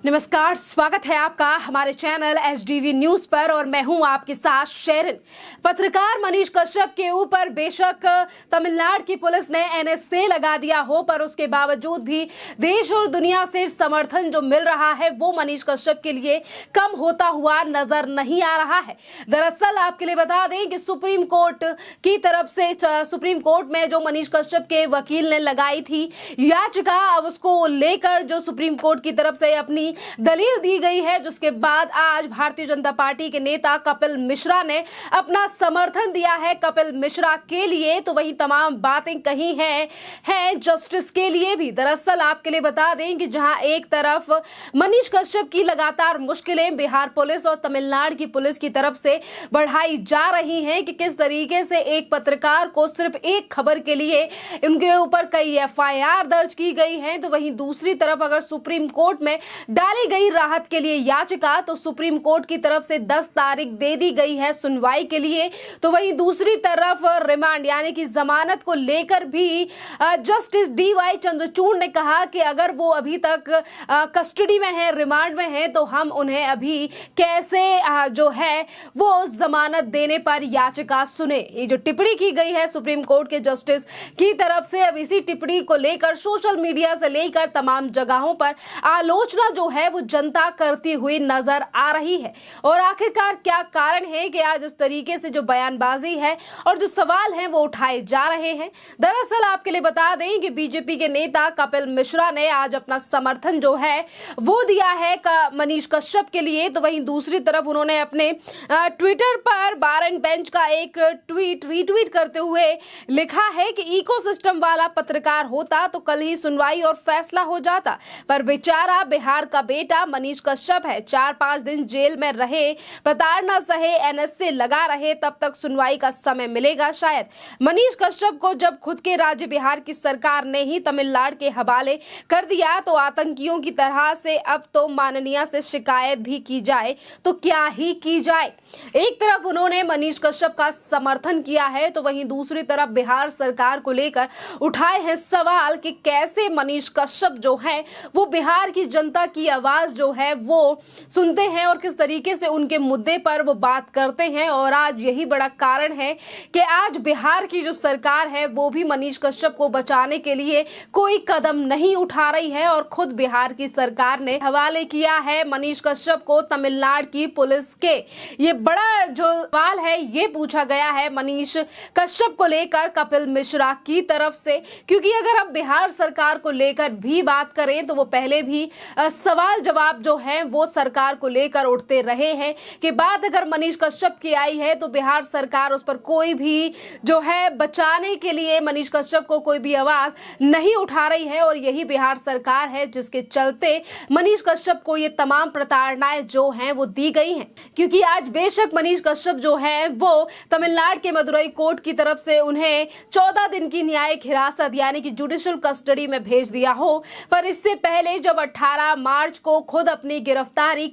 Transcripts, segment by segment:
नमस्कार, स्वागत है आपका हमारे चैनल एचडीवी न्यूज पर और मैं हूं आपके साथ शेरिन। पत्रकार मनीष कश्यप के ऊपर बेशक तमिलनाडु की पुलिस ने एनएसए लगा दिया हो, पर उसके बावजूद भी देश और दुनिया से समर्थन जो मिल रहा है वो मनीष कश्यप के लिए कम होता हुआ नजर नहीं आ रहा है। दरअसल आपके लिए बता दें कि सुप्रीम कोर्ट की तरफ से सुप्रीम कोर्ट में जो मनीष कश्यप के वकील ने लगाई थी याचिका, अब उसको लेकर जो सुप्रीम कोर्ट की तरफ से अपनी दलील दी गई है, जिसके बाद आज भारतीय जनता पार्टी के नेता कपिल मिश्रा ने अपना समर्थन दिया है कपिल मिश्रा के लिए। तो वही तमाम बातें कही हैं जस्टिस के लिए भी। दरअसल आपके लिए बता दें कि जहां एक तरफ मनीष कश्यप की लगातार मुश्किलें बिहार पुलिस और तमिलनाडु की पुलिस की तरफ से बढ़ाई जा रही हैं कि किस तरीके से एक पत्रकार को सिर्फ एक खबर के लिए उनके ऊपर कई एफआईआर दर्ज की गई हैं, तो वहीं दूसरी तरफ अगर सुप्रीम कोर्ट में डाली गई राहत के लिए याचिका, तो सुप्रीम कोर्ट की तरफ से 10 तारीख दे दी गई है सुनवाई के लिए। तो वहीं दूसरी तरफ रिमांड यानी कि जमानत को लेकर भी जस्टिस डीवाई चंद्रचूड़ ने कहा कि अगर वो अभी तक कस्टडी में है, रिमांड में है, तो हम उन्हें अभी कैसे जो है वो जमानत देने पर याचिका सुने। ये जो टिप्पणी की गई है सुप्रीम कोर्ट के जस्टिस की तरफ से, अब इसी टिप्पणी को लेकर सोशल मीडिया से लेकर तमाम जगहों पर आलोचना जो है वो जनता करती हुई नजर आ रही है। और आखिरकार क्या कारण है कि आज इस तरीके से जो बयानबाजी है और जो सवाल हैं वो उठाए जा रहे हैं। दरअसल आपके लिए बता दें कि बीजेपी के नेता कपिल मिश्रा ने आज अपना समर्थन जो है वो दिया है मनीष कश्यप के लिए। तो वहीं दूसरी तरफ उन्होंने अपने ट्विटर पर बार एंड बेंच का एक ट्वीट रीट्वीट करते हुए लिखा है कि इकोसिस्टम वाला पत्रकार होता तो कल ही सुनवाई और फैसला हो जाता, पर बेचारा बिहार का बेटा मनीष कश्यप है, 4-5 दिन जेल में रहे, प्रताड़ना सहे, एनएसए लगा रहे, तब तक सुनवाई का समय मिलेगा शायद। मनीष कश्यप को जब खुद के राज्य बिहार की सरकार ने ही तमिलनाडु के हवाले कर दिया, तो आतंकियों की तरह से अब तो माननीय से शिकायत भी की जाए तो क्या ही की जाए। एक तरफ उन्होंने मनीष कश्यप का समर्थन किया है, तो वहीं दूसरी तरफ बिहार सरकार को लेकर उठाए हैं सवाल कि कैसे मनीष कश्यप जो है वो बिहार की जनता की आवाज जो है वो सुनते हैं और किस तरीके से उनके मुद्दे पर वो बात करते हैं। और आज यही बड़ा कारण है कि आज बिहार की जो सरकार है वो भी मनीष कश्यप को बचाने के लिए कोई कदम नहीं उठा रही है और खुद बिहार की सरकार ने हवाले किया है मनीष कश्यप को तमिलनाडु की पुलिस के। ये बड़ा जो सवाल है ये पूछा गया है मनीष कश्यप को लेकर कपिल मिश्रा की तरफ से, क्योंकि अगर आप बिहार सरकार को लेकर भी बात करें तो वो पहले भी सवाल जवाब जो है वो सरकार को लेकर उठते रहे हैं कि बात अगर मनीष कश्यप की आई है तो बिहार सरकार उस पर कोई भी जो है बचाने के लिए मनीष कश्यप को कोई भी आवाज नहीं उठा रही है। और यही बिहार सरकार है जिसके चलते मनीष कश्यप को ये तमाम प्रताड़नाएं जो हैं वो दी गई हैं। क्योंकि आज बेशक मनीष कश्यप जो हैं वो तमिलनाडु के मदुरई कोर्ट की तरफ से उन्हें 14 दिन की न्यायिक हिरासत यानी कि जुडिशियल कस्टडी में भेज दिया हो, पर इससे पहले जब 18 मार्च को खुद अपनी गिरफ्तारी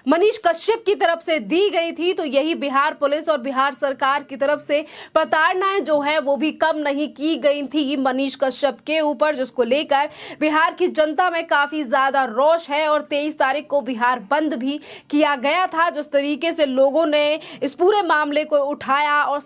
मनीष कश्यप की तरफ से दी गई थी, तो यही बिहार पुलिस और बिहार सरकार की तरफ से प्रताड़नाएं जो है वो भी कम नहीं की गई थी मनीष कश्यप के ऊपर, जिसको लेकर बिहार की जनता में काफी ज्यादा रोष है। और 23 तारीख को बिहार बंद भी किया गया था। जिस तरीके से लोगों ने इस पूरे मामले को उठाया और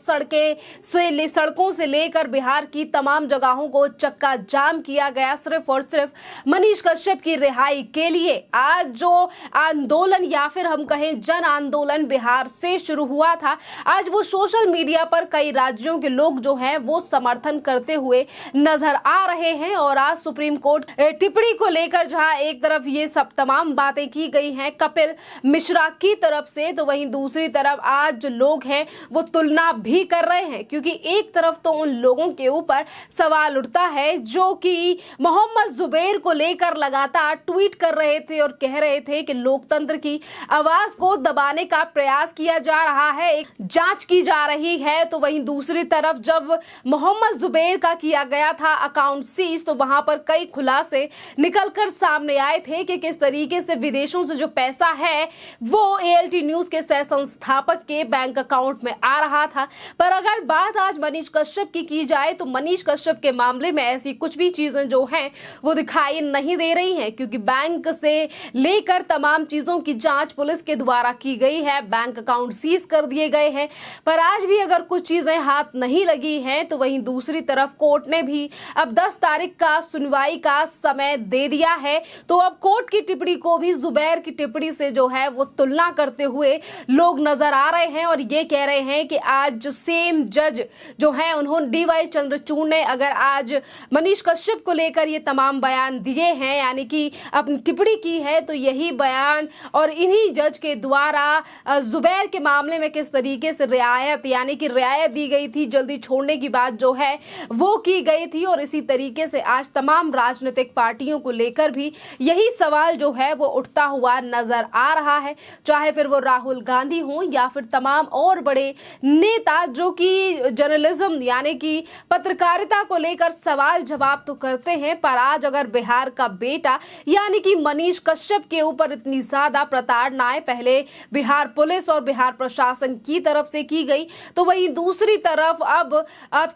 सड़कों से लेकर बिहार की तमाम जगहों को चक्का जाम किया गया सिर्फ और सिर्फ मनीष कश्यप की रिहाई के लिए। आज जो आंदोलन या फिर हम कहें जन आंदोलन बिहार से शुरू हुआ था, आज वो सोशल मीडिया पर कई राज्यों के लोग जो हैं वो समर्थन करते हुए नजर आ रहे हैं। और आज सुप्रीम कोर्ट टिप्पणी को लेकर जहां एक तरफ ये सब तमाम बातें की गई हैं कपिल मिश्रा की तरफ से, तो वहीं दूसरी तरफ आज जो लोग हैं वो तुलना भी कर रहे हैं। क्योंकि एक तरफ तो उन लोगों के ऊपर सवाल उठता है जो कि मोहम्मद जुबैर को लेकर लगातार ट्वीट कर रहे थे और कह रहे थे कि लोकतंत्र की आवाज को दबाने का प्रयास किया जा रहा है, एक जांच की जा रही है। तो वहीं दूसरी तरफ जब मोहम्मद जुबैर का किया गया था अकाउंट सीज, तो वहां पर कई खुलासे निकलकर सामने आए थे कि किस तरीके से विदेशों से जो पैसा है वो एएलटी न्यूज के सह संस्थापक के बैंक अकाउंट में आ रहा था। पर अगर बात आज मनीष कश्यप की जाए तो मनीष कश्यप के मामले में ऐसी कुछ भी चीजें जो हैं वो दिखाई नहीं दे रही हैं, क्योंकि बैंक से से लेकर तमाम चीजों की जांच पुलिस के द्वारा की गई है। बैंक अकाउंट सीज कर दिए गए हैं, पर आज भी अगर कुछ चीजें हाथ नहीं लगी हैं तो वहीं दूसरी तरफ कोर्ट ने भी अब 10 तारीख का सुनवाई का समय दे दिया है। तो अब कोर्ट की टिप्पणी को भी जुबैर की टिप्पणी से जो है वो तुलना करते हुए लोग नजर आ रहे हैं और ये कह रहे हैं कि आज जो सेम जज जो है उन्होंने डीवाई चंद्रचूड़ ने अगर आज मनीष कश्यप को लेकर ये तमाम बयान दिए हैं, यानी कि अपनी टिप्पणी की है, तो यही बयान और इन्हीं जज के द्वारा जुबैर के मामले में किस तरीके से रियायत यानी कि रियायत दी गई थी, जल्दी छोड़ने की बात जो है वो की गई थी। और इसी तरीके से आज तमाम राजनीतिक पार्टियों को लेकर भी यही सवाल जो है वो उठता हुआ नजर आ रहा है, चाहे फिर वो राहुल गांधी हो या फिर तमाम और बड़े नेता जो कि जर्नलिज्म यानी कि पत्रकारिता को लेकर सवाल जवाब तो करते हैं। पर आज अगर बिहार का बेटा यानी कि मनीष कश्यप के ऊपर इतनी ज्यादा प्रताड़नाएं पहले बिहार पुलिस और बिहार प्रशासन की तरफ से की गई, तो वहीं दूसरी तरफ अब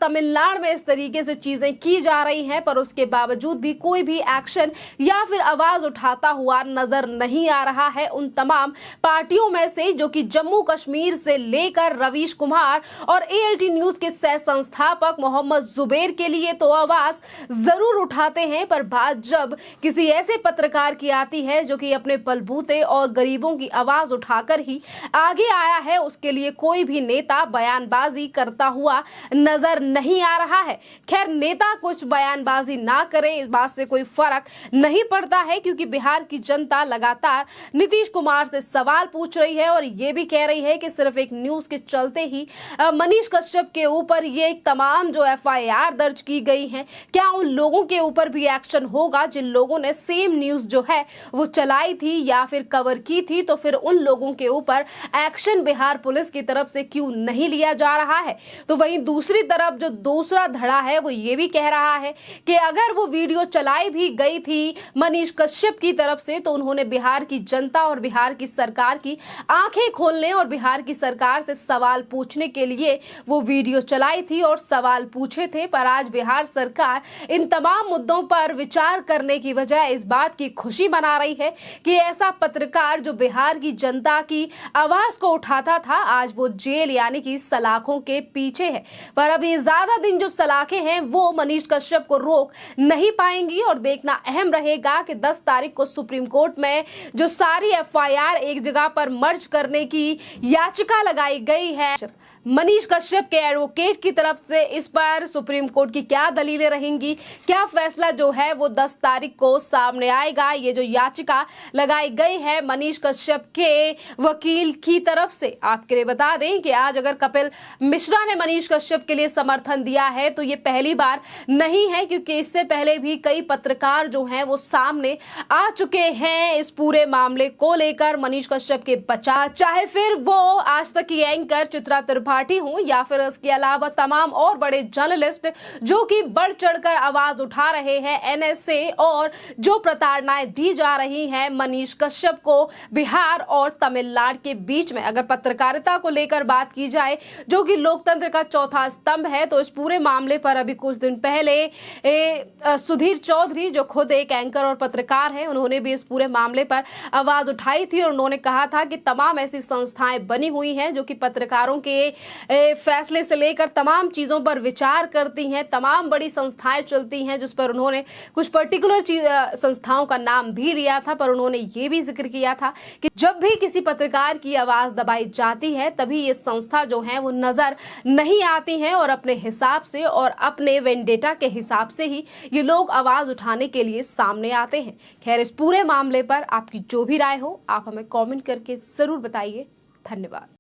तमिलनाडु में इस तरीके से चीजें की जा रही हैं, पर उसके बावजूद भी कोई भी एक्शन या फिर आवाज उठाता हुआ नजर नहीं आ रहा है उन तमाम पार्टियों में से जो कि जम्मू कश्मीर से लेकर रवीश कुमार और एएलटी न्यूज के सह संस्थापक मोहम्मद जुबैर के लिए तो आवाज जरूर उठाते हैं, पर बात जब किसी ऐसे पत्रकार की आती है जो कि अपने बलबूते और गरीबों की आवाज उठाकर ही आगे आया है, उसके लिए कोई भी नेता बयानबाजी करता हुआ नजर नहीं आ रहा है। खैर, नेता कुछ बयानबाजी ना करें इस बात से कोई फर्क नहीं पड़ता है, क्योंकि बिहार की जनता लगातार नीतीश कुमार से सवाल पूछ रही है और ये भी कह रही है कि सिर्फ एक न्यूज के चलते ही मनीष कश्यप के ऊपर ये तमाम जो एफआईआर दर्ज की गई है, क्या उन लोगों के ऊपर भी एक्शन होगा जिन लोगों ने सेम न्यूज जो है वो चलाई थी या फिर कवर की थी, तो फिर उन लोगों के ऊपर एक्शन बिहार पुलिस की तरफ से क्यों नहीं लिया जा रहा है। तो वहीं दूसरी तरफ जो दूसरा धड़ा है वो ये भी कह रहा है कि अगर वो वीडियो चलाई भी गई थी मनीष कश्यप की तरफ से, तो उन्होंने बिहार की जनता और बिहार की सरकार की आंखें खोलने और बिहार की सरकार से सवाल पूछने के लिए वो वीडियो चलाई थी और सवाल पूछे थे। पर आज बिहार सरकार इन तमाम मुद्दों पर विचार करने की बजाय इस बात की खुशी मना रही है कि ऐसा पत्रकार जो बिहार की जनता की आवाज को उठाता था आज वो जेल यानी कि सलाखों के पीछे है। पर अभी ज्यादा दिन जो सलाखें हैं वो मनीष कश्यप को रोक नहीं पाएंगी और देखना अहम रहेगा कि 10 तारीख को सुप्रीम कोर्ट में जो सारी एफआईआर एक जगह पर मर्ज करने की याचिका लगाई गई है, मनीष कश्यप के एडवोकेट की तरफ से इस पर सुप्रीम कोर्ट की क्या दलीलें रहेंगी, क्या फैसला जो है वो 10 तारीख को सामने आएगा। ये जो याचिका लगाई गई है मनीष कश्यप के वकील की तरफ से, आपके लिए बता दें कि आज अगर कपिल मिश्रा ने मनीष कश्यप के लिए समर्थन दिया है तो ये पहली बार नहीं है, क्योंकि इससे पहले भी कई पत्रकार जो हैं वो सामने आ चुके हैं इस पूरे मामले को लेकर मनीष कश्यप के बचाव, चाहे फिर वो आज तक की एंकर चित्रा त्रिपाठी हो या फिर इसके अलावा तमाम और बड़े जर्नलिस्ट जो कि बढ़ चढ़कर आवाज उठा रहे हैं एनएसए और जो प्रताड़नाएं दी जा रही हैं मनीष कश्यप को बिहार और तमिलनाडु के बीच में। अगर पत्रकारिता को लेकर बात की जाए जो कि लोकतंत्र का चौथा स्तंभ है, तो इस पूरे मामले पर अभी कुछ दिन पहले सुधीर चौधरी जो खुद एक एंकर और पत्रकार हैं, उन्होंने भी इस पूरे मामले पर आवाज उठाई थी और उन्होंने कहा था कि तमाम ऐसी संस्थाएं बनी हुई हैं जो कि पत्रकारों के फैसले से लेकर तमाम चीजों पर विचार करती हैं, तमाम बड़ी संस्थाएं चलती हैं, जिस पर उन्होंने कुछ पर्टिकुलर संस्थाओं का नाम भी लिया था। पर उन्होंने ये भी जिक्र किया था कि जब भी किसी पत्रकार की आवाज दबाई जाती है तभी ये संस्था जो है वो नजर नहीं आती है और अपने हिसाब से और अपने वेंडेटा के हिसाब से ही ये लोग आवाज उठाने के लिए सामने आते हैं। खैर, इस पूरे मामले पर आपकी जो भी राय हो आप हमें कमेंट करके जरूर बताइए। धन्यवाद।